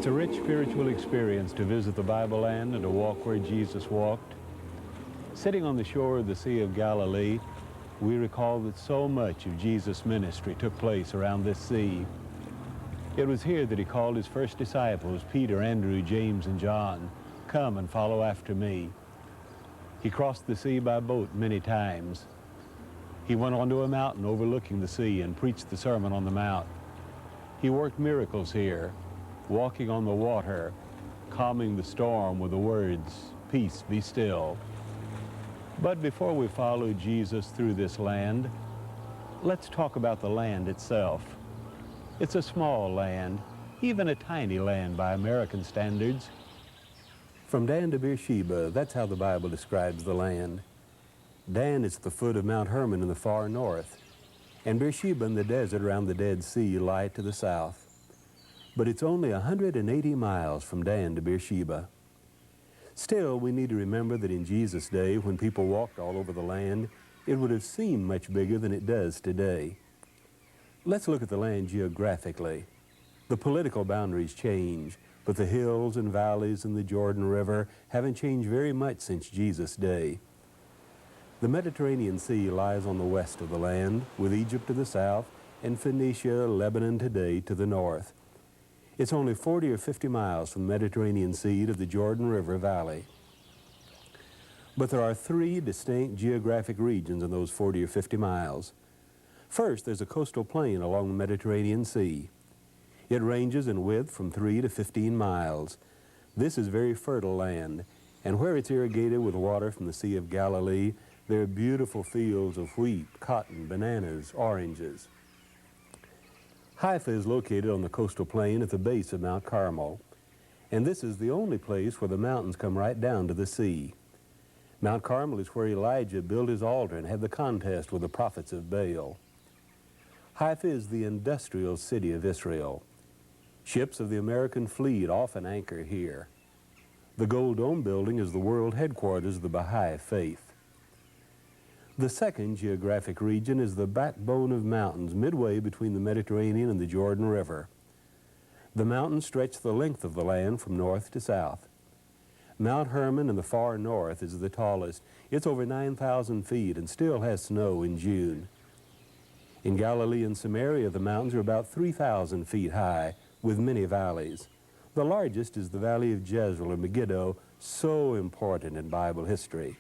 It's a rich spiritual experience to visit the Bible land and to walk where Jesus walked. Sitting on the shore of the Sea of Galilee, we recall that so much of Jesus' ministry took place around this sea. It was here that he called his first disciples, Peter, Andrew, James, and John, "Come and follow after me." He crossed the sea by boat many times. He went onto a mountain overlooking the sea and preached the Sermon on the Mount. He worked miracles here, walking on the water, calming the storm with the words, "Peace, be still." But before we follow Jesus through this land, let's talk about the land itself. It's a small land, even a tiny land by American standards. From Dan to Beersheba, that's how the Bible describes the land. Dan is at the foot of Mount Hermon in the far north, and Beersheba in the desert around the Dead Sea lie to the south. But it's only 180 miles from Dan to Beersheba. Still, we need to remember that in Jesus' day, when people walked all over the land, it would have seemed much bigger than it does today. Let's look at the land geographically. The political boundaries change, but the hills and valleys and the Jordan River haven't changed very much since Jesus' day. The Mediterranean Sea lies on the west of the land, with Egypt to the south and Phoenicia, Lebanon today to the north. It's only 40 or 50 miles from the Mediterranean Sea to the Jordan River Valley. But there are three distinct geographic regions in those 40 or 50 miles. First, there's a coastal plain along the Mediterranean Sea. It ranges in width from 3 to 15 miles. This is very fertile land, and where it's irrigated with water from the Sea of Galilee, there are beautiful fields of wheat, cotton, bananas, oranges. Haifa is located on the coastal plain at the base of Mount Carmel, and this is the only place where the mountains come right down to the sea. Mount Carmel is where Elijah built his altar and had the contest with the prophets of Baal. Haifa is the industrial city of Israel. Ships of the American fleet often anchor here. The Gold Dome building is the world headquarters of the Baha'i faith. The second geographic region is the backbone of mountains midway between the Mediterranean and the Jordan River. The mountains stretch the length of the land from north to south. Mount Hermon in the far north is the tallest. It's over 9,000 feet and still has snow in June. In Galilee and Samaria, the mountains are about 3,000 feet high, with many valleys. The largest is the Valley of Jezreel or Megiddo, so important in Bible history.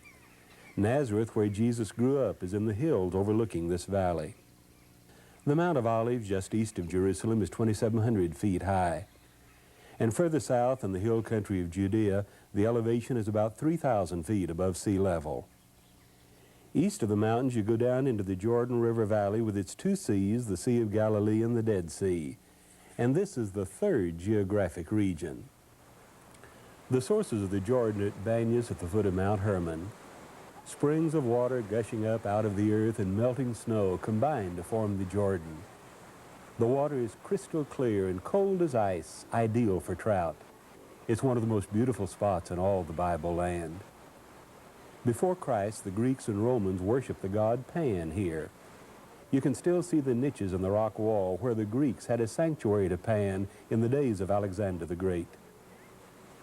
Nazareth, where Jesus grew up, is in the hills overlooking this valley. The Mount of Olives, just east of Jerusalem, is 2,700 feet high. And further south in the hill country of Judea, the elevation is about 3,000 feet above sea level. East of the mountains, you go down into the Jordan River Valley with its two seas, the Sea of Galilee and the Dead Sea. And this is the third geographic region. The sources of the Jordan at Banyas at the foot of Mount Hermon. Springs of water gushing up out of the earth and melting snow combine to form the Jordan. The water is crystal clear and cold as ice, ideal for trout. It's one of the most beautiful spots in all the Bible land. Before Christ, the Greeks and Romans worshiped the god Pan here. You can still see the niches in the rock wall where the Greeks had a sanctuary to Pan in the days of Alexander the Great.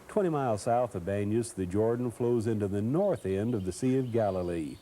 20 miles south of Banyas, the Jordan flows into the north end of the Sea of Galilee.